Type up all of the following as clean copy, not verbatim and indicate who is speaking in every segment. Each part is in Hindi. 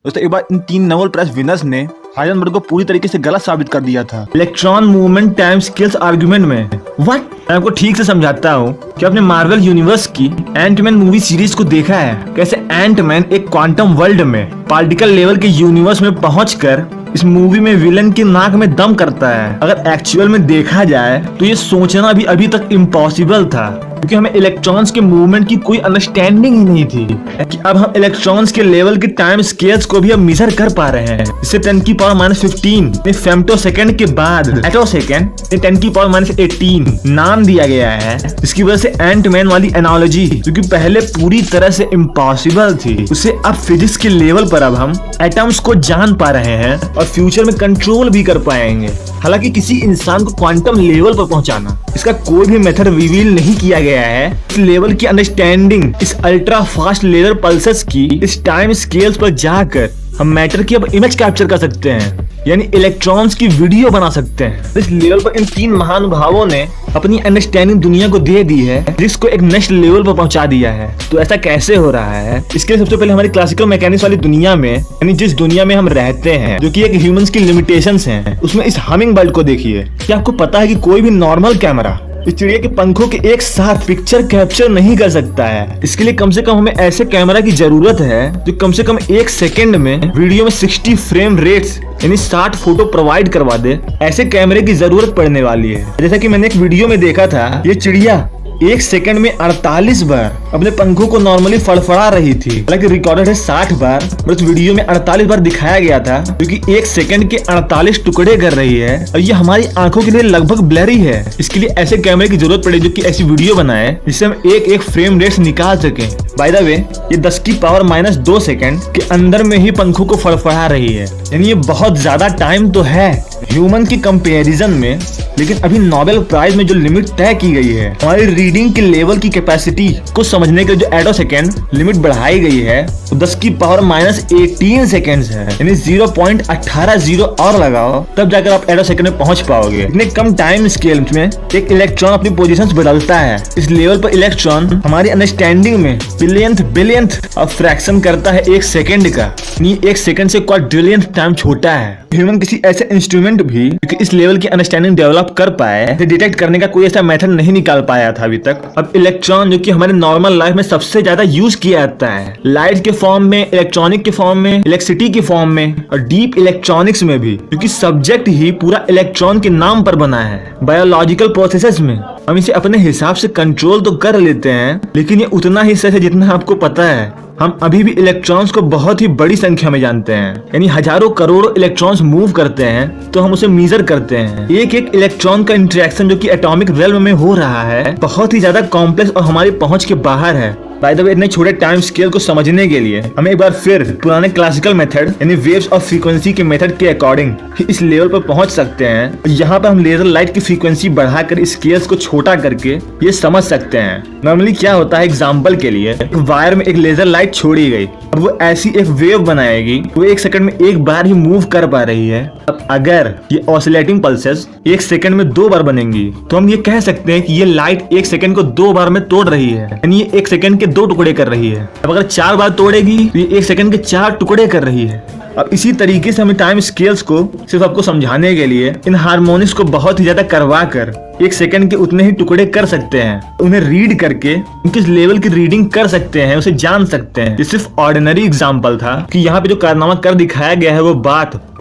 Speaker 1: दोस्तों एक बार इन 3 नोबेल प्राइज विनर्स ने हाइजेनबर्ग को पूरी तरीके से गलत साबित कर दिया था electron movement time scales argument में। व्हाट? मैं आपको ठीक से समझाता हूँ कि आपने मार्वल यूनिवर्स की एंटमैन मूवी सीरीज को देखा है, कैसे एंटमैन एक क्वांटम वर्ल्ड में पार्टिकल लेवल के यूनिवर्स में पहुंचकर इस मूवी में विलन की नाक में दम करता है। अगर एक्चुअल में देखा जाए तो ये सोचना भी अभी तक इम्पॉसिबल था, क्योंकि हमें इलेक्ट्रॉन्स के मूवमेंट की कोई अंडरस्टैंडिंग ही नहीं थी कि अब हम इलेक्ट्रॉन्स के लेवल के टाइम स्केल्स को भी अब मेजर कर पा रहे हैं। इसे 10⁻⁻15 फेम्टो सेकेंड के बाद एटो सेकेंड 10⁻⁻18 नाम दिया गया है। इसकी वजह से एंटमैन वाली एनालॉजी जो कि पहले पूरी तरह से इम्पॉसिबल थी, उसे अब फिजिक्स के लेवल पर अब हम एटम्स को जान पा रहे हैं और फ्यूचर में कंट्रोल भी कर पाएंगे। हालांकि किसी इंसान को क्वांटम लेवल पर पहुंचाना, इसका कोई भी मेथड रिवील नहीं किया गया है। इस लेवल की अंडरस्टैंडिंग इस अल्ट्रा फास्ट लेजर पल्सेस की इस टाइम स्केल्स पर जाकर हम मैटर की अब इमेज कैप्चर कर सकते हैं, यानी इलेक्ट्रॉन्स की वीडियो बना सकते हैं। इस लेवल पर इन 3 महानुभावों ने अपनी अंडरस्टैंडिंग दुनिया को दे दी है, जिसको एक नेक्स्ट लेवल पर पहुंचा दिया है। तो ऐसा कैसे हो रहा है? इसके लिए सबसे पहले हमारी क्लासिकल मैकेनिक्स वाली दुनिया में, यानी जिस दुनिया में हम रहते हैं, जो कि एक ह्यूमंस की लिमिटेशंस हैं, उसमें इस हमिंग बर्ड को देखिए। क्या आपको पता है कि कोई भी नॉर्मल कैमरा इस चिड़िया के पंखों के एक साथ पिक्चर कैप्चर नहीं कर सकता है? इसके लिए कम से कम हमें ऐसे कैमरा की जरूरत है जो कम से कम 1 सेकेंड में वीडियो में 60 फ्रेम रेट्स यानी 60 फोटो प्रोवाइड करवा दे। ऐसे कैमरे की जरूरत पड़ने वाली है। जैसा कि मैंने एक वीडियो में देखा था, ये चिड़िया 1 सेकंड में 48 बार अपने पंखों को नॉर्मली फड़फड़ा रही थी। हालांकि रिकॉर्डेड है 60 बार, बस वीडियो में 48 बार दिखाया गया था, क्योंकि 1 सेकंड के 48 टुकड़े कर रही है और ये हमारी आंखों के लिए लगभग ब्लरी है। इसके लिए ऐसे कैमरे की जरूरत पड़े जो कि ऐसी वीडियो बनाए जिससे हम एक फ्रेम रेट्स निकाल सके। बाय द वे, ये 10⁻⁻2 सेकंड के अंदर में ही पंखों को फड़फड़ा रही है, यानी ये बहुत ज्यादा टाइम तो है ह्यूमन की कंपैरिजन में। लेकिन अभी नोबेल प्राइज में जो लिमिट तय की गई है, हमारी रीडिंग के लेवल की कैपेसिटी को समझने के जो एटो सेकेंड लिमिट बढ़ाई गई है, वो 10⁻⁻18 सेकेंड्स है, यानी 0.18 और लगाओ तब जाकर आप एटो सेकेंड में पहुंच पाओगे। इतने कम टाइम स्केल में एक इलेक्ट्रॉन अपनी पोजीशंस बदलता है। इस लेवल पर इलेक्ट्रॉन हमारी अंडरस्टैंडिंग में बिलियंथ ऑफ फ्रैक्शन करता है 1 सेकेंड का, यानी 1 सेकेंड से क्वाड्रिलियंथ टाइम छोटा है। ह्यूमन किसी ऐसे इंस्ट्रूमेंट भी जो इस लेवल की अंडरस्टैंडिंग डेवलप कर पाए, डिटेक्ट करने का कोई ऐसा मेथड नहीं निकाल पाया था अभी तक। अब इलेक्ट्रॉन जो कि हमारे नॉर्मल लाइफ में सबसे ज्यादा यूज किया जाता है, लाइट के फॉर्म में, इलेक्ट्रॉनिक के फॉर्म में, इलेक्ट्रिसिटी के फॉर्म में और डीप इलेक्ट्रॉनिक्स में भी, क्योंकि सब्जेक्ट ही पूरा इलेक्ट्रॉन के नाम पर बना है। बायोलॉजिकल प्रोसेसेस में हम इसे अपने हिसाब से कंट्रोल तो कर लेते हैं, लेकिन ये उतना ही सच है जितना आपको पता है। हम अभी भी इलेक्ट्रॉन्स को बहुत ही बड़ी संख्या में जानते हैं, यानी हजारों करोड़ों इलेक्ट्रॉन्स मूव करते हैं तो हम उसे मेजर करते हैं। एक इलेक्ट्रॉन का इंटरेक्शन जो कि एटॉमिक रेल्म में हो रहा है, बहुत ही ज्यादा कॉम्प्लेक्स और हमारी पहुंच के बाहर है। बाय द वे, इतने छोटे टाइम स्केल को समझने के लिए हमें एक बार फिर पुराने क्लासिकल मेथड यानी वेव्स ऑफ फ्रीक्वेंसी के मेथड के अकॉर्डिंग इस लेवल पर पहुंच सकते हैं। यहाँ पर हम लेजर लाइट की फ्रीक्वेंसी बढ़ाकर स्केल्स को छोटा करके ये समझ सकते हैं। नॉर्मली क्या होता है, एग्जाम्पल के लिए एक वायर में एक लेजर लाइट छोड़ी गई, अब वो ऐसी एक वेव बनाएगी, वो 1 सेकंड में 1 बार ही मूव कर पा रही है। अब अगर ये ऑसिलेटिंग पल्सेस 1 सेकंड में 2 बार बनेंगी, तो हम ये कह सकते हैं कि ये लाइट 1 सेकंड को 2 बार में तोड़ रही है, यानी ये 1 सेकंड के 2 टुकड़े कर रही है। अब अगर 4 बार तोड़ेगी तो ये 1 सेकंड के 4 टुकड़े कर रही है। अब इसी तरीके से हमें टाइम स्केल्स को सिर्फ आपको समझाने के लिए इन हार्मोनिक्स को बहुत ही ज्यादा करवा कर 1 सेकंड के उतने ही टुकड़े कर सकते हैं। उन्हें रीड करके उनके लेवल की रीडिंग कर सकते हैं, उसे जान सकते हैं। ये सिर्फ ऑर्डिनरी एग्जांपल था कि यहाँ पे जो कारनामा कर दिखाया गया है वो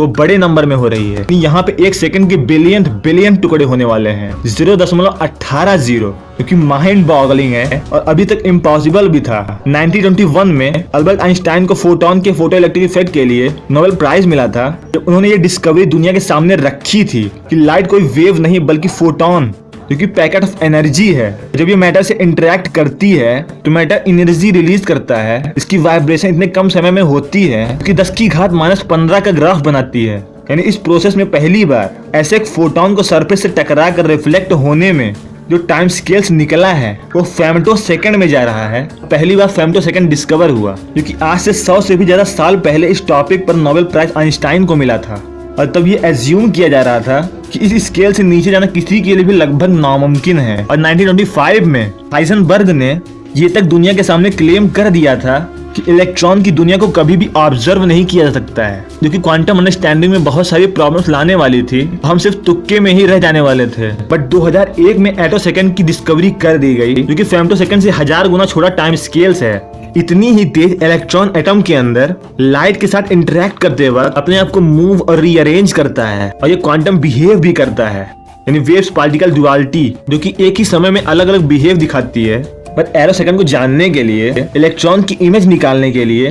Speaker 1: बड़े नंबर में हो रही है। यहाँ पे 1 सेकंड के बिलियन टुकड़े होने वाले हैं, 0.18, जो कि माइंड बॉगलिंग है और अभी तक इम्पॉसिबल भी था। 1921 में अल्बर्ट आइंस्टाइन को फोटोन के फोटो इलेक्ट्रिक इफेक्ट के लिए नोबेल प्राइज मिला था, जब उन्होंने ये डिस्कवरी दुनिया के सामने रखी थी कि लाइट कोई वेव नहीं बल्कि फोटोन, जो कि पैकेट ऑफ एनर्जी है। जब ये मैटर से इंटरेक्ट करती है तो मैटर एनर्जी रिलीज करता है। इसकी वाइब्रेशन इतने कम समय में होती है कि 10⁻⁻15 का ग्राफ बनाती है। यानी इस प्रोसेस में पहली बार ऐसे एक फोटोन को सरफेस से टकरा कर रिफ्लेक्ट होने में जो टाइम स्केल्स निकला है वो फेम्टो सेकंड में जा रहा है। पहली बार फेम्टो सेकंड डिस्कवर हुआ, क्योंकि आज से 100 से भी ज्यादा साल पहले इस टॉपिक पर नोबेल प्राइज आइंस्टाइन को मिला था। और तब ये एज्यूम किया जा रहा था कि इस स्केल से नीचे जाना किसी के लिए भी लगभग नामुमकिन है। और 1925 में हाइजेनबर्ग ने ये तक दुनिया के सामने क्लेम कर दिया था कि इलेक्ट्रॉन की दुनिया को कभी भी ऑब्जर्व नहीं किया जा सकता है, जो कि क्वांटम अंडरस्टैंडिंग में बहुत सारी प्रॉब्लम्स लाने वाली थी। हम सिर्फ तुक्के में ही रह जाने वाले थे। बट 2001 में एटोसेकंड की डिस्कवरी कर दी गई, जो कि फेम्टोसेकंड से 1000 गुना छोटा टाइम स्केल्स है। इतनी ही तेज इलेक्ट्रॉन एटम के अंदर लाइट के साथ इंटरेक्ट करते वक्त अपने आप को मूव और रीअरेंज करता है, और ये क्वांटम बिहेव भी करता है, यानी वेव्स पार्टिकल ड्युअलिटी, जो कि एक ही समय में अलग अलग बिहेव दिखाती है। बट एटोसेकंड को जानने के लिए, इलेक्ट्रॉन की इमेज निकालने के लिए,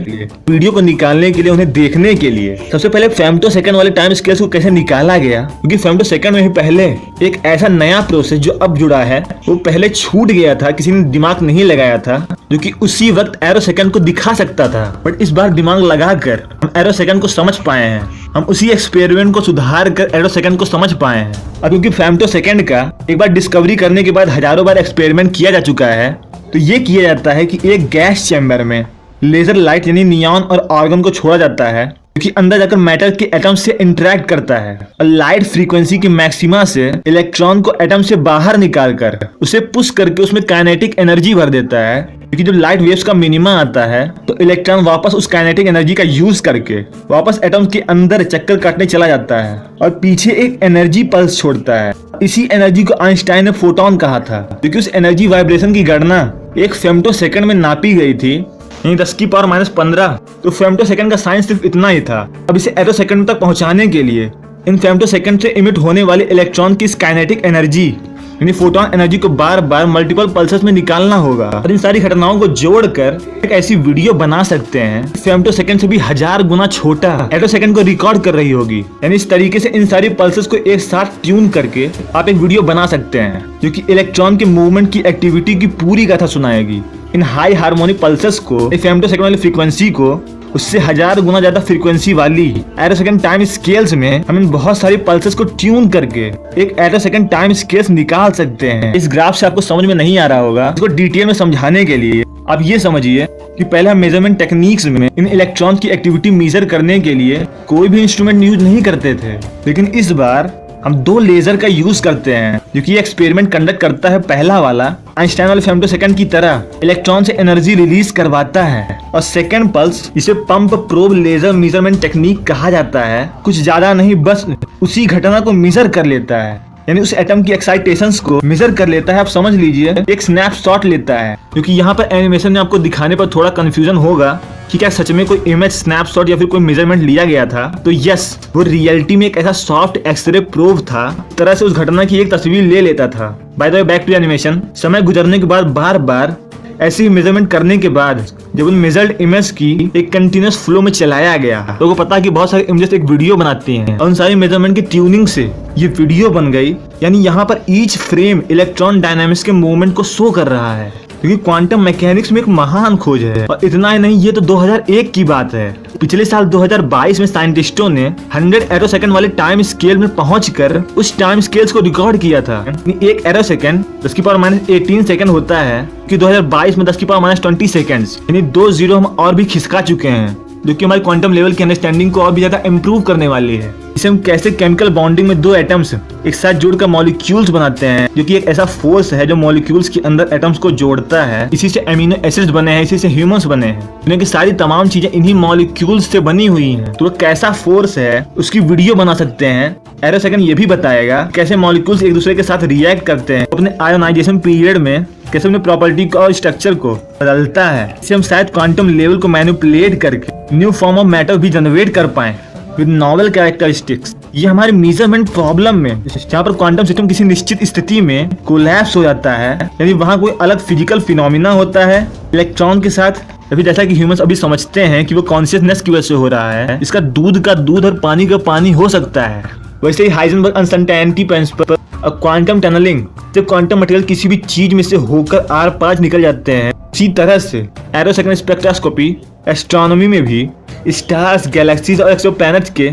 Speaker 1: वीडियो को निकालने के लिए, उन्हें देखने के लिए सबसे पहले फेम्टोसेकंड वाले टाइम स्केल्स को कैसे निकाला गया, क्योंकि फेम्टोसेकंड में ही पहले एक ऐसा नया प्रोसेस जो अब जुड़ा है वो पहले छूट गया था, किसी ने दिमाग नहीं लगाया था, जो कि उसी वक्त एटोसेकंड को दिखा सकता था। बट इस बार दिमाग लगाकर हम एटोसेकंड को समझ पाए हैं। हम उसी एक्सपेरिमेंट को सुधार कर एटोसेकंड को समझ पाए हैं। और क्योंकि फेम्टोसेकंड का एक बार डिस्कवरी करने के बाद हजारों बार एक्सपेरिमेंट किया जा चुका है, तो ये किया जाता है कि एक गैस चैम्बर में लेजर लाइट यानी नियॉन और आर्गन को छोड़ा जाता है, क्योंकि अंदर जाकर मैटर के एटम से इंटरेक्ट करता है, और लाइट फ्रीक्वेंसी के मैक्सिमा से इलेक्ट्रॉन को एटम से बाहर निकालकर उसे पुश करके उसमें काइनेटिक एनर्जी भर देता है। क्योंकि जब लाइट वेव्स का मिनिमा आता है तो इलेक्ट्रॉन वापस उस काइनेटिक एनर्जी का यूज करके वापस एटम के अंदर चक्कर काटने चला जाता है और पीछे एक एनर्जी पल्स छोड़ता है। इसी एनर्जी को आइंस्टाइन ने फोटोन कहा था, क्योंकि उस एनर्जी वाइब्रेशन की गणना एक फेम्टोसेकंड में नापी गई थी, यानी 10⁻⁻15। तो फेम्टोसेकंड का साइंस सिर्फ इतना ही था। अब इसे एटोसेकंड तक पहुंचाने के लिए इन फेम्टोसेकंड से इमिट होने वाले इलेक्ट्रॉन की काइनेटिक एनर्जी यानी फोटोन एनर्जी को बार बार मल्टीपल पल्सेस में निकालना होगा, और इन सारी घटनाओं को जोड़कर एक ऐसी वीडियो बना सकते हैं फेम्टोसेकंड से भी 1000 गुना छोटा एटोसेकंड को रिकॉर्ड कर रही होगी। यानी इस तरीके से इन सारी पल्सेस को एक साथ ट्यून करके आप एक वीडियो बना सकते हैं, जो कि इलेक्ट्रॉन के मूवमेंट की एक्टिविटी की पूरी कथा सुनाएगी। इन हाई हार्मोनिक पल्सेस को, फेम्टोसेकंड वाली फ्रीक्वेंसी को उससे 1000 गुना ज्यादा फ्रीक्वेंसी वाली एटोसेकंड टाइम स्केल्स में हम इन बहुत सारी पल्सेस को ट्यून करके एक एटोसेकंड टाइम स्केल्स निकाल सकते हैं। इस ग्राफ से आपको समझ में नहीं आ रहा होगा, इसको डिटेल में समझाने के लिए आप ये समझिए कि पहले हम मेजरमेंट टेक्निक्स में इन इलेक्ट्रॉन की एक्टिविटी मेजर करने के लिए कोई भी इंस्ट्रूमेंट यूज नहीं करते थे, लेकिन इस बार हम 2 लेजर का यूज करते हैं, जो कि एक्सपेरिमेंट कंडक्ट करता है। पहला वाला आइंस्टाइन वाले फेम्टोसेकंड की तरह इलेक्ट्रॉन से एनर्जी रिलीज करवाता है, और सेकंड पल्स जिसे pump probe laser measurement technique कहा जाता है, कुछ ज्यादा नहीं बस उसी घटना को मेजर कर लेता है, यानी उस एटम की एक्साइटेशंस को मेजर कर लेता है। आप समझ लीजिए एक स्नैपशॉट लेता है, क्योंकि यहाँ पर एनिमेशन में आपको दिखाने पर थोड़ा कंफ्यूजन होगा कि क्या सच में कोई इमेज स्नैपशॉट या फिर कोई मेजरमेंट लिया गया था। तो यस, वो रियलिटी में एक ऐसा सॉफ्ट एक्सरे प्रोब था, तरह से उस घटना की एक तस्वीर ले लेता था। By the way, back to animation. समय गुजरने के बाद बार बार ऐसी मेजरमेंट करने के बाद जब उन मेजर्ड इमेज की एक कंटिन्यूअस फ्लो में चलाया गया, तो को पता कि बहुत सारे इमेजेस एक वीडियो बनाती हैं, और उन सारी मेजरमेंट की ट्यूनिंग से ये वीडियो बन गई। यानी यहाँ पर ईच फ्रेम इलेक्ट्रॉन डायनामिक्स के मूवमेंट को शो कर रहा है, क्योंकि क्वांटम मैकेनिक्स में एक महान खोज है। और इतना ही नहीं, ये तो 2001 की बात है। पिछले साल 2022 में साइंटिस्टों ने 100 एटोसेकंड वाले टाइम स्केल में पहुंचकर उस टाइम स्केल्स को रिकॉर्ड किया था। एक एटोसेकंड 10⁻18 सेकंड होता है, कि 2022 में 10⁻20 सेकंड, यानी 2 जीरो हम और भी खिसका चुके हैं, जो कि हमारी क्वांटम लेवल की अंडरस्टैंडिंग को और भी ज्यादा इम्प्रूव करने वाली है। इसे हम कैसे केमिकल बॉन्डिंग में 2 एटम्स एक साथ जोड़कर मॉलिक्यूल्स बनाते हैं, जो कि एक ऐसा फोर्स है जो मॉलिक्यूल्स के अंदर एटम्स को जोड़ता है। इसी से एमिनो एसिड्स बने हैं, इसी से ह्यूमंस बने हैं। दुनिया की सारी तमाम चीजें इन्हीं मॉलिक्यूल्स से बनी हुई हैं। तो वो कैसा फोर्स है उसकी वीडियो बना सकते हैं। एटोसेकंड ये भी बताएगा कैसे मॉलिक्यूल्स एक दूसरे के साथ रिएक्ट करते हैं, अपने आयोनाइजेशन पीरियड में कैसे अपने प्रॉपर्टी को और स्ट्रक्चर को बदलता है। इसे हम शायद क्वांटम लेवल को मैनिपुलेट करके न्यू फॉर्म ऑफ मैटर भी जनरेट कर पाए विद नॉवेल कैरेक्टरिस्टिक्स। ये हमारे मेजरमेंट प्रॉब्लम में, जहाँ पर क्वांटम सिस्टम किसी निश्चित स्थिति में कोलैप्स हो जाता है, यानी वहाँ कोई अलग फिजिकल फिनोमिना होता है इलेक्ट्रॉन के साथ, अभी जैसा कि ह्यूमंस अभी समझते हैं कि वो कॉन्शियसनेस की वजह से हो रहा है। इसका दूध का दूध और पानी का पानी हो सकता है। वैसे ही हाइजेनबर्ग अनसर्टेनिटी प्रिंसिपल और क्वांटम टनलिंग, जब क्वांटम मटेरियल किसी भी चीज में से होकर आर पार निकल जाते हैं, इसी तरह से एटोसेकंड स्पेक्ट्रोस्कोपी एस्ट्रोनॉमी में भी स्टार्स, गैलेक्सीज और एक्सोप्लैनेट्स के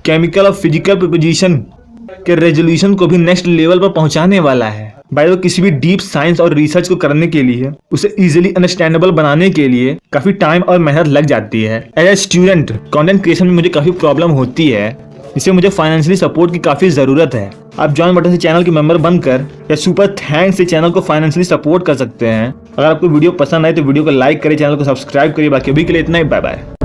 Speaker 1: केमिकल और फिजिकल प्रोपोजिशन के रेजोल्यूशन को भी नेक्स्ट लेवल पर पहुंचाने वाला है। बाय किसी भी डीप साइंस और रिसर्च को करने के लिए, उसे इजीली अंडरस्टैंडेबल बनाने के लिए काफी टाइम और मेहनत लग जाती है। As a student content creation में मुझे काफी प्रॉब्लम होती है, इससे मुझे फाइनेंशियली सपोर्ट की काफी जरूरत है। आप जॉइन बटन से चैनल के मेंबर बनकर या सुपर थैंक्स से चैनल को फाइनेंशियली सपोर्ट कर सकते हैं। अगर आपको वीडियो पसंद आए तो वीडियो को लाइक करिए, चैनल को सब्सक्राइब करिए। बाकी अभी के लिए इतना ही, बाय बाय।